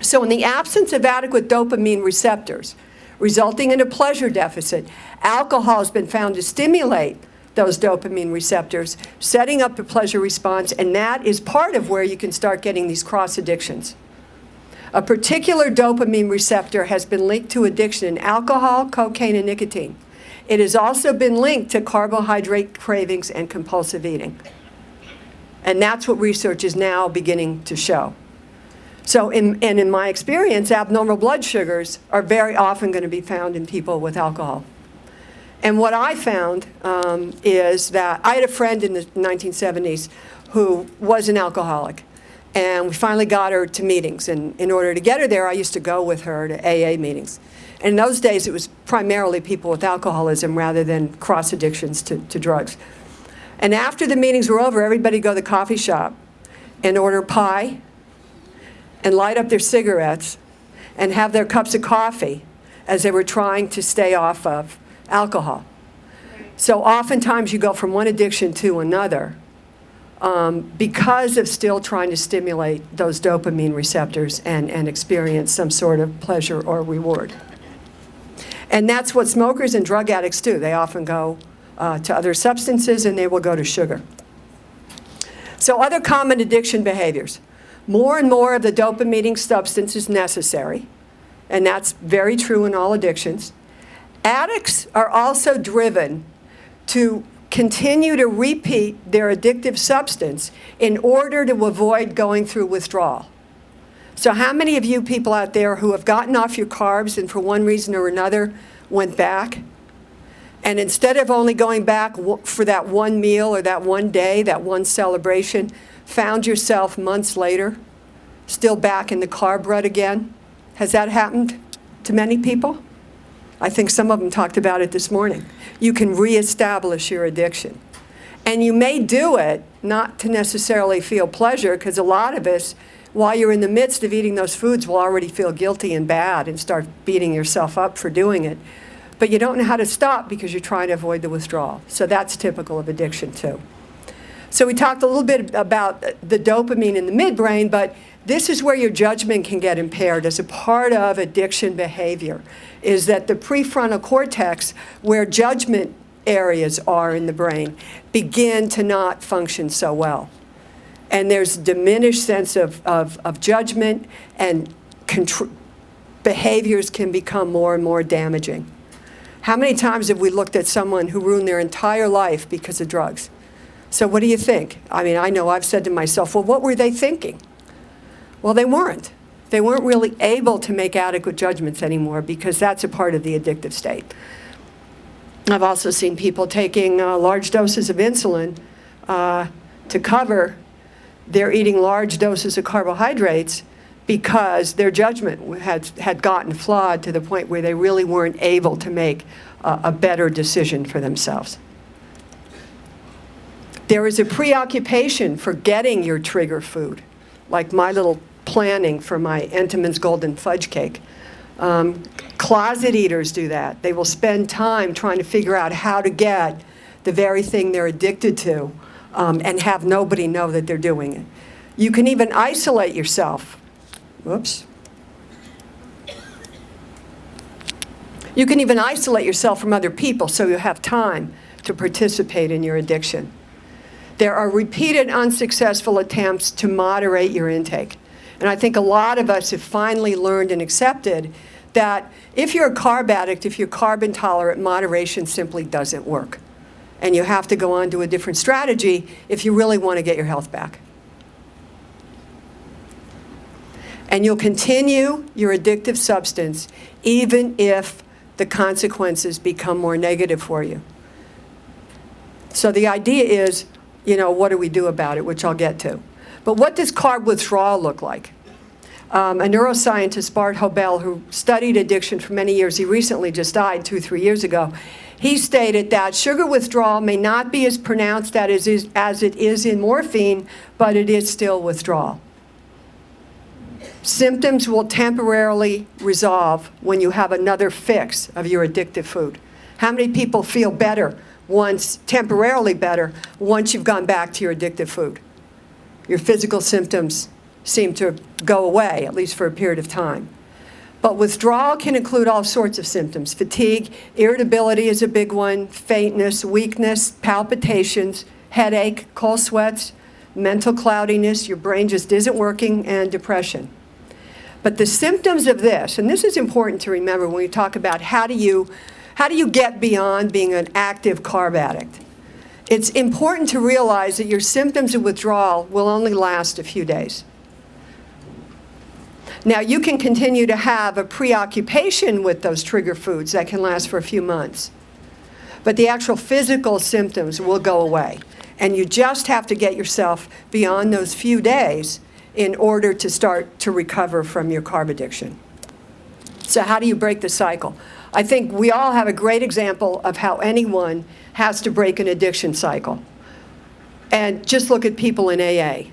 So in the absence of adequate dopamine receptors, resulting in a pleasure deficit, alcohol has been found to stimulate those dopamine receptors, setting up a pleasure response, and that is part of where you can start getting these cross addictions. A particular dopamine receptor has been linked to addiction in alcohol, cocaine, and nicotine. It has also been linked to carbohydrate cravings and compulsive eating. And that's what research is now beginning to show. So in my experience, abnormal blood sugars are very often going to be found in people with alcohol. And what I found is that I had a friend in the 1970s who was an alcoholic. And we finally got her to meetings. And in order to get her there, I used to go with her to AA meetings. And in those days, it was primarily people with alcoholism rather than cross addictions to drugs. And after the meetings were over, everybody would go to the coffee shop and order pie and light up their cigarettes and have their cups of coffee as they were trying to stay off of alcohol. So oftentimes you go from one addiction to another because of still trying to stimulate those dopamine receptors and experience some sort of pleasure or reward. And that's what smokers and drug addicts do. They often go to other substances and they will go to sugar. So other common addiction behaviors. More and more of the dopamine substance is necessary, and that's very true in all addictions. Addicts are also driven to continue to repeat their addictive substance in order to avoid going through withdrawal. So how many of you people out there who have gotten off your carbs and for one reason or another went back? And instead of only going back for that one meal or that one day, that one celebration, found yourself months later still back in the carb rut again? Has that happened to many people? I think some of them talked about it this morning. You can reestablish your addiction. And you may do it not to necessarily feel pleasure, because a lot of us, while you're in the midst of eating those foods, will already feel guilty and bad and start beating yourself up for doing it. But you don't know how to stop because you're trying to avoid the withdrawal. So that's typical of addiction too. So we talked a little bit about the dopamine in the midbrain, but this is where your judgment can get impaired as a part of addiction behavior, is that the prefrontal cortex, where judgment areas are in the brain, begin to not function so well. And there's a diminished sense of judgment, and behaviors can become more and more damaging. How many times have we looked at someone who ruined their entire life because of drugs? So what do you think? I mean, I know I've said to myself, well, what were they thinking? Well, they weren't. They weren't really able to make adequate judgments anymore, because that's a part of the addictive state. I've also seen people taking large doses of insulin to cover their eating large doses of carbohydrates, because their judgment had gotten flawed to the point where they really weren't able to make a better decision for themselves. There is a preoccupation for getting your trigger food, like my little planning for my Entenmann's Golden Fudge Cake. Closet eaters do that. They will spend time trying to figure out how to get the very thing they're addicted to and have nobody know that they're doing it. You can even isolate yourself. Whoops. You can even isolate yourself from other people so you have time to participate in your addiction. There are repeated unsuccessful attempts to moderate your intake. And I think a lot of us have finally learned and accepted that if you're a carb addict, if you're carb intolerant, moderation simply doesn't work. And you have to go on to a different strategy if you really want to get your health back. And you'll continue your addictive substance even if the consequences become more negative for you. So the idea is, what do we do about it, which I'll get to. But what does carb withdrawal look like? A neuroscientist, Bart Hobel, who studied addiction for many years, he recently just died 2-3 years ago, he stated that sugar withdrawal may not be as pronounced as it is in morphine, but it is still withdrawal. Symptoms will temporarily resolve when you have another fix of your addictive food. How many people feel better temporarily better, once you've gone back to your addictive food? Your physical symptoms seem to go away, at least for a period of time. But withdrawal can include all sorts of symptoms. Fatigue, irritability is a big one, faintness, weakness, palpitations, headache, cold sweats, mental cloudiness, your brain just isn't working, and depression. But the symptoms of this, and this is important to remember when we talk about how do you get beyond being an active carb addict. It's important to realize that your symptoms of withdrawal will only last a few days. Now, you can continue to have a preoccupation with those trigger foods that can last for a few months. But the actual physical symptoms will go away. And you just have to get yourself beyond those few days in order to start to recover from your carb addiction. So how do you break the cycle? I think we all have a great example of how anyone has to break an addiction cycle. And just look at people in AA.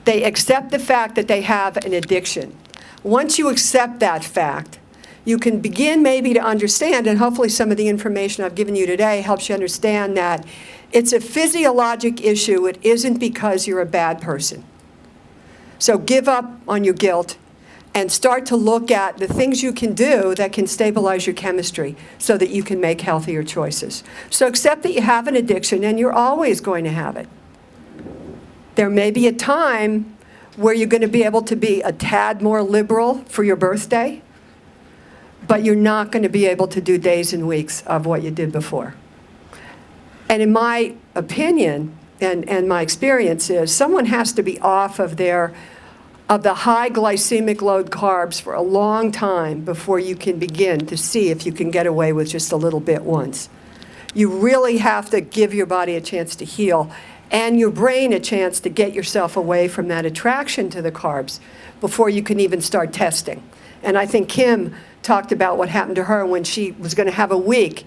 They accept the fact that they have an addiction. Once you accept that fact, you can begin maybe to understand, and hopefully some of the information I've given you today helps you understand that it's a physiologic issue. It isn't because you're a bad person. So give up on your guilt and start to look at the things you can do that can stabilize your chemistry so that you can make healthier choices. So accept that you have an addiction and you're always going to have it. There may be a time where you're going to be able to be a tad more liberal for your birthday, but you're not going to be able to do days and weeks of what you did before. And in my opinion, and my experience is, someone has to be off of the high glycemic load carbs for a long time before you can begin to see if you can get away with just a little bit once. You really have to give your body a chance to heal and your brain a chance to get yourself away from that attraction to the carbs before you can even start testing. And I think Kim talked about what happened to her when she was going to have a week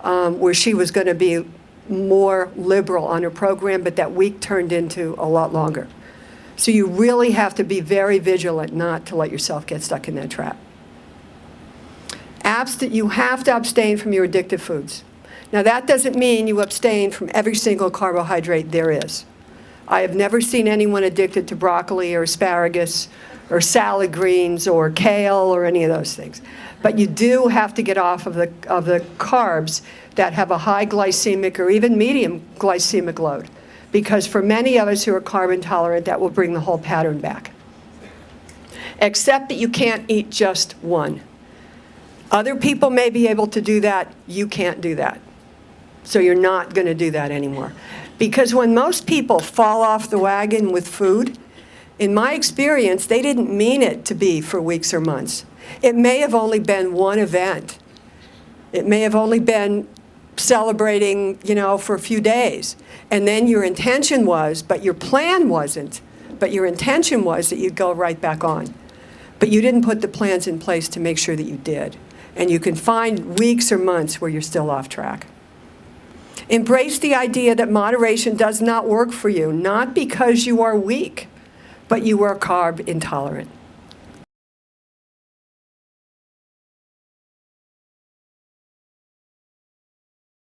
where she was going to be more liberal on her program, but that week turned into a lot longer. So you really have to be very vigilant not to let yourself get stuck in that trap. You have to abstain from your addictive foods. Now, that doesn't mean you abstain from every single carbohydrate there is. I have never seen anyone addicted to broccoli or asparagus or salad greens or kale or any of those things. But you do have to get off of the carbs that have a high glycemic or even medium glycemic load, because for many of us who are carb intolerant, that will bring the whole pattern back. Except that you can't eat just one. Other people may be able to do that. You can't do that. So you're not going to do that anymore. Because when most people fall off the wagon with food, in my experience, they didn't mean it to be for weeks or months. It may have only been one event. It may have only been celebrating, for a few days. And then your intention was, but your plan wasn't, but your intention was that you'd go right back on. But you didn't put the plans in place to make sure that you did. And you can find weeks or months where you're still off track. Embrace the idea that moderation does not work for you, not because you are weak, but you are carb intolerant.